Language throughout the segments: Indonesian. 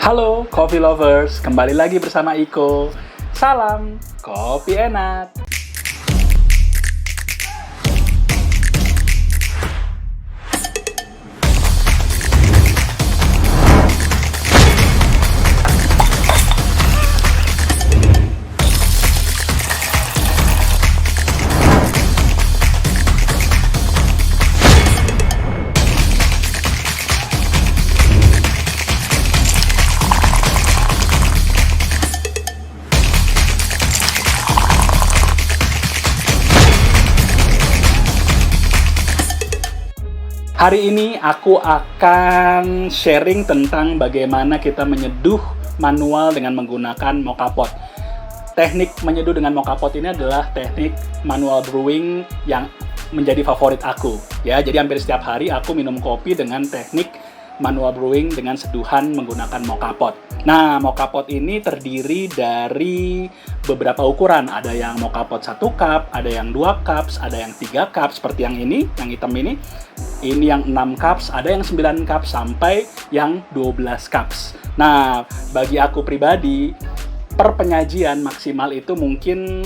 Halo Coffee Lovers, kembali lagi bersama Iko. Salam kopi enak. Hari ini aku akan sharing tentang bagaimana kita menyeduh manual dengan menggunakan moka pot. Teknik menyeduh dengan moka pot ini adalah teknik manual brewing yang menjadi favorit aku. Ya, jadi hampir setiap hari aku minum kopi dengan teknik manual brewing dengan seduhan menggunakan moka pot. Nah, moka pot ini terdiri dari beberapa ukuran. Ada yang moka pot 1 cup, ada yang 2 cups, ada yang 3 cups seperti yang ini, yang hitam ini. Ini yang 6 cups, ada yang 9 cups sampai yang 12 cups. Nah, bagi aku pribadi, per penyajian maksimal itu mungkin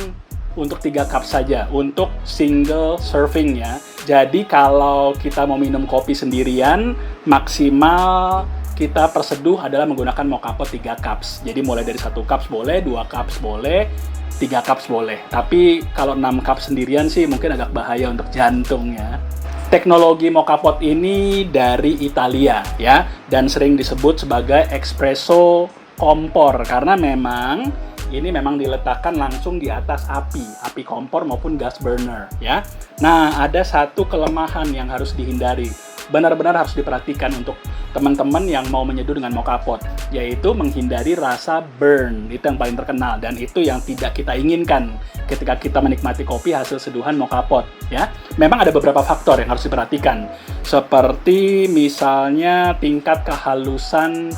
untuk 3 cup saja, untuk single serving ya. Jadi kalau kita mau minum kopi sendirian, maksimal kita perseduh adalah menggunakan moka pot 3 cups. Jadi mulai dari 1 cups boleh, 2 cups boleh, 3 cups boleh. Tapi kalau 6 cups sendirian sih mungkin agak bahaya untuk jantung ya. Teknologi moka pot ini dari Italia ya, dan sering disebut sebagai espresso kompor karena ini memang diletakkan langsung di atas api kompor maupun gas burner ya. Nah, ada satu kelemahan yang harus dihindari, benar-benar harus diperhatikan untuk teman-teman yang mau menyeduh dengan moka pot, yaitu menghindari rasa burn. Itu yang paling terkenal dan itu yang tidak kita inginkan ketika kita menikmati kopi hasil seduhan moka pot ya. Memang ada beberapa faktor yang harus diperhatikan, seperti misalnya tingkat kehalusan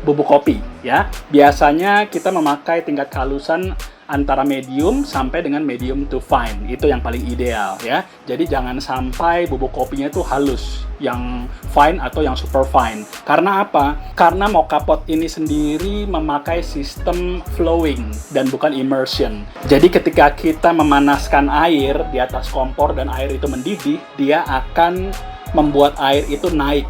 bubuk kopi ya. Biasanya kita memakai tingkat kehalusan antara medium sampai dengan medium to fine. Itu yang paling ideal ya. Jadi jangan sampai bubuk kopinya itu halus, yang fine atau yang super fine. Karena apa? Karena moka pot ini sendiri memakai sistem flowing dan bukan immersion. Jadi ketika kita memanaskan air di atas kompor dan air itu mendidih, dia akan membuat air itu naik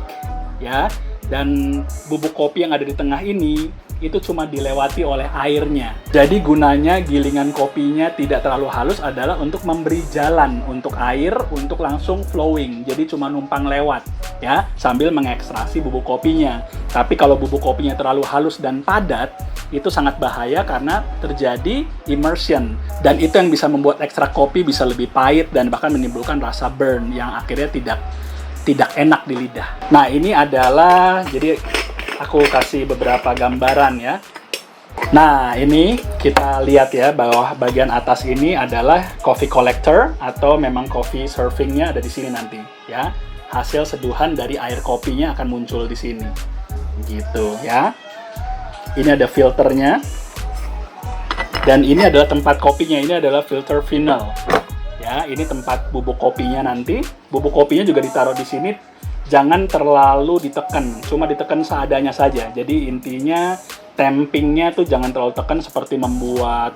ya. Dan bubuk kopi yang ada di tengah ini itu cuma dilewati oleh airnya. Jadi gunanya gilingan kopinya tidak terlalu halus adalah untuk memberi jalan untuk air untuk langsung flowing. Jadi cuma numpang lewat ya, sambil mengekstraksi bubuk kopinya. Tapi kalau bubuk kopinya terlalu halus dan padat, itu sangat bahaya karena terjadi immersion. Dan itu yang bisa membuat ekstrak kopi bisa lebih pahit dan bahkan menimbulkan rasa burn yang akhirnya tidak enak di lidah. Nah, ini adalah, jadi aku kasih beberapa gambaran ya. Nah, ini kita lihat ya, bawah bagian atas ini adalah coffee collector atau memang coffee servingnya ada di sini nanti ya. Hasil seduhan dari air kopinya akan muncul di sini. Gitu ya. Ini ada filternya. Dan ini adalah tempat kopinya, ini adalah filter funnel. Ya, ini tempat bubuk kopinya nanti. Bubuk kopinya juga ditaruh di sini. Jangan terlalu ditekan, cuma ditekan seadanya saja. Jadi intinya tampingnya tuh jangan terlalu tekan seperti membuat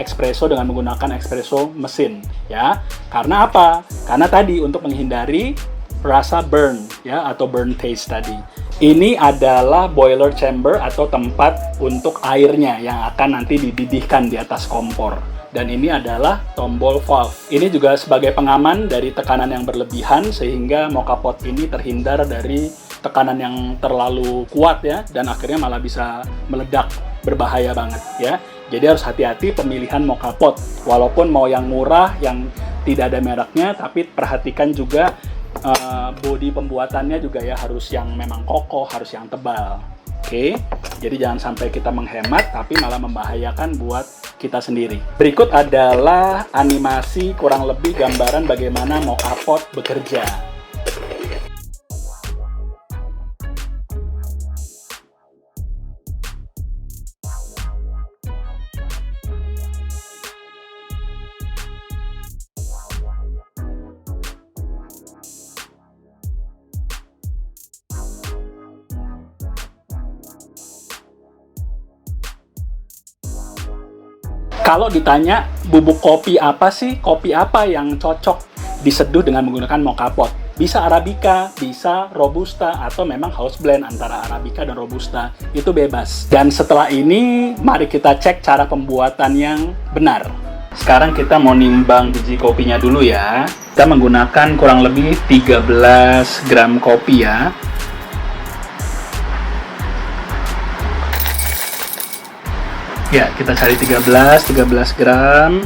espresso dengan menggunakan espresso mesin, ya. Karena apa? Karena tadi untuk menghindari rasa burn, ya, atau burn taste tadi. Ini adalah boiler chamber atau tempat untuk airnya yang akan nanti dididihkan di atas kompor. Dan ini adalah tombol valve. Ini juga sebagai pengaman dari tekanan yang berlebihan sehingga moka pot ini terhindar dari tekanan yang terlalu kuat ya, dan akhirnya malah bisa meledak, berbahaya banget ya. Jadi harus hati-hati pemilihan moka pot. Walaupun mau yang murah, yang tidak ada mereknya, tapi perhatikan juga bodi pembuatannya juga ya, harus yang memang kokoh, harus yang tebal. Oke, jadi jangan sampai kita menghemat tapi malah membahayakan buat kita sendiri. Berikut adalah animasi kurang lebih gambaran bagaimana moka pot bekerja. Kalau ditanya bubuk kopi apa sih, kopi apa yang cocok diseduh dengan menggunakan mocha pot? Bisa Arabica, bisa Robusta, atau memang house blend antara Arabica dan Robusta. Itu bebas. Dan setelah ini, mari kita cek cara pembuatan yang benar. Sekarang kita mau nimbang biji kopinya dulu ya. Kita menggunakan kurang lebih 13 gram kopi ya. Ya, kita cari 13 gram.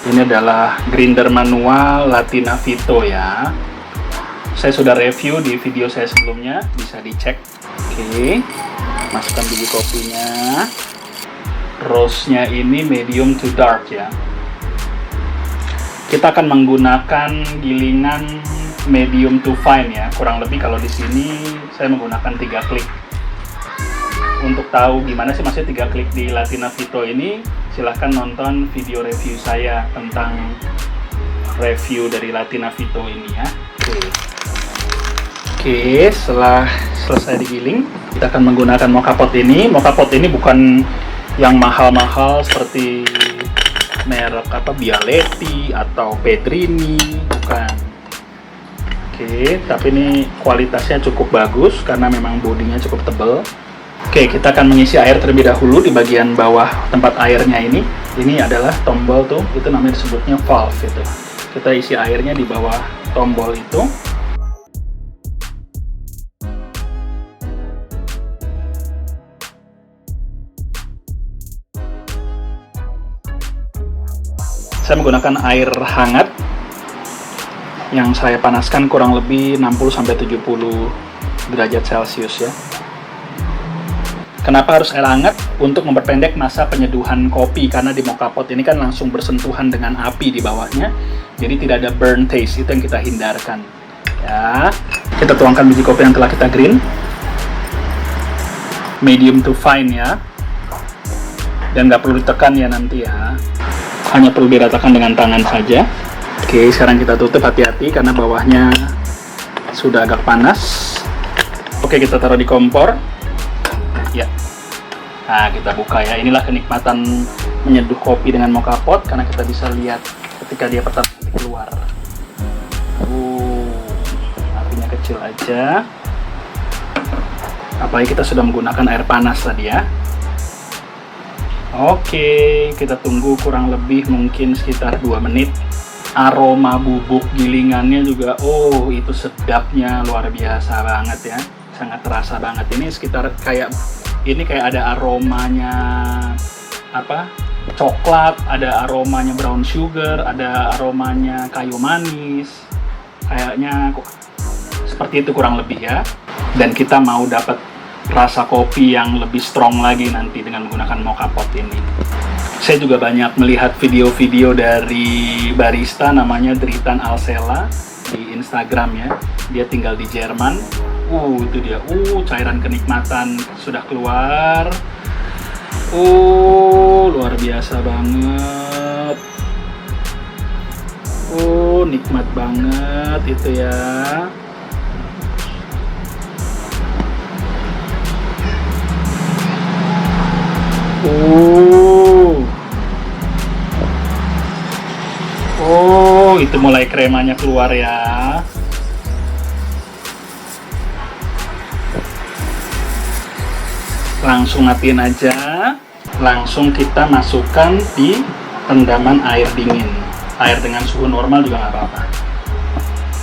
Ini adalah grinder manual Latina Vito ya. Saya sudah review di video saya sebelumnya, bisa dicek. Oke, masukkan biji kopinya. Roast-nya ini medium to dark ya. Kita akan menggunakan gilingan medium to fine ya. Kurang lebih kalau di sini saya menggunakan 3 klik. Untuk tahu gimana sih maksudnya 3 klik di Latina Vito ini, silahkan nonton video review saya tentang review dari Latina Vito ini ya. Oke, setelah selesai digiling, kita akan menggunakan mocha pot ini. Mocha pot ini bukan yang mahal-mahal seperti merek Bialetti atau Pedrini, bukan. Oke, tapi ini kualitasnya cukup bagus karena memang bodinya cukup tebal. Oke, kita akan mengisi air terlebih dahulu di bagian bawah tempat airnya ini. Ini adalah tombol tuh, itu namanya disebutnya valve itu. Kita isi airnya di bawah tombol itu. Saya menggunakan air hangat yang saya panaskan kurang lebih 60-70 derajat Celcius ya. Kenapa harus air hangat? Untuk memperpendek masa penyeduhan kopi, karena di mocha pot ini kan langsung bersentuhan dengan api di bawahnya, jadi tidak ada burn taste, itu yang kita hindarkan ya. Kita tuangkan biji kopi yang telah kita green medium to fine ya, dan nggak perlu ditekan ya nanti ya, hanya perlu diratakan dengan tangan saja. Oke, sekarang kita tutup, hati-hati karena bawahnya sudah agak panas. Oke, kita taruh di kompor ya. Nah, kita buka ya. Inilah kenikmatan menyeduh kopi dengan mocha pot, karena kita bisa lihat ketika dia pertama kali keluar. Apinya kecil aja. Apalagi kita sudah menggunakan air panas tadi ya. Oke, kita tunggu kurang lebih mungkin sekitar 2 menit. Aroma bubuk gilingannya juga, itu sedapnya luar biasa banget ya. Sangat terasa banget. Ini sekitar kayak ada aromanya coklat, ada aromanya brown sugar, ada aromanya kayu manis. Kayaknya seperti itu kurang lebih ya. Dan kita mau dapat rasa kopi yang lebih strong lagi nanti dengan menggunakan mocha pot ini. Saya juga banyak melihat video-video dari barista namanya Dritan Alsela di Instagram ya. Dia tinggal di Jerman. Itu dia. Cairan kenikmatan sudah keluar. Luar biasa banget. Nikmat banget itu ya. Itu mulai kremanya keluar ya. Langsung matiin aja. Langsung kita masukkan di rendaman air dingin. Air dengan suhu normal juga nggak apa-apa.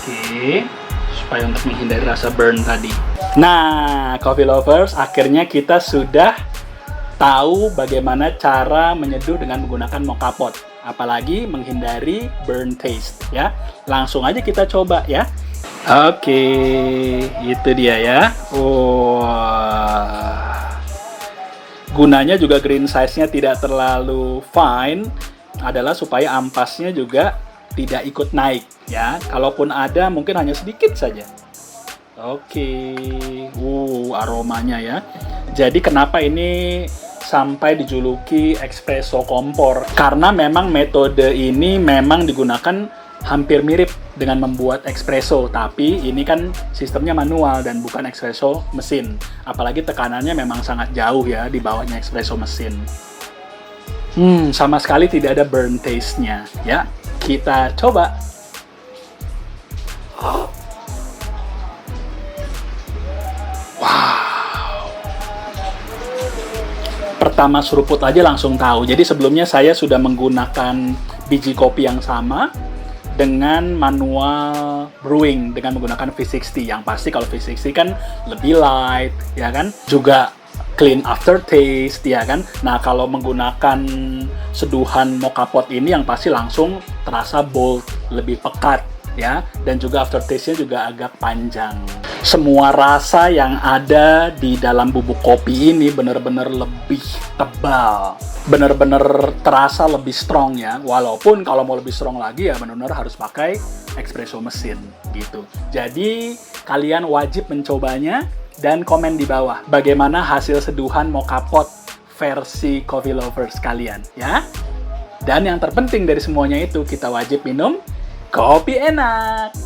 Oke, supaya untuk menghindari rasa burn tadi. Nah, coffee lovers, akhirnya kita sudah tahu bagaimana cara menyeduh dengan menggunakan mocha pot, apalagi menghindari burn taste ya. Langsung aja kita coba ya. Oke, itu dia ya. Gunanya juga green size-nya tidak terlalu fine, adalah supaya ampasnya juga tidak ikut naik ya. Kalaupun ada mungkin hanya sedikit saja. Oke, aromanya ya. Jadi kenapa ini sampai dijuluki espresso kompor? Karena memang metode ini memang digunakan hampir mirip dengan membuat espresso, tapi ini kan sistemnya manual dan bukan espresso mesin. Apalagi tekanannya memang sangat jauh ya di bawahnya espresso mesin. Sama sekali tidak ada burn taste-nya. Ya, kita coba. Pertama seruput aja langsung tahu. Jadi sebelumnya saya sudah menggunakan biji kopi yang sama dengan manual brewing dengan menggunakan V60. Yang pasti kalau V60 kan lebih light, ya kan? Juga clean aftertaste, ya kan? Nah, kalau menggunakan seduhan mocha pot ini yang pasti langsung terasa bold, lebih pekat, ya. Dan juga aftertaste-nya juga agak panjang. Semua rasa yang ada di dalam bubuk kopi ini benar-benar lebih tebal, benar-benar terasa lebih strong ya. Walaupun kalau mau lebih strong lagi ya benar-benar harus pakai espresso mesin gitu. Jadi kalian wajib mencobanya dan komen di bawah bagaimana hasil seduhan mocha pot versi coffee lovers kalian ya. Dan yang terpenting dari semuanya itu kita wajib minum kopi enak.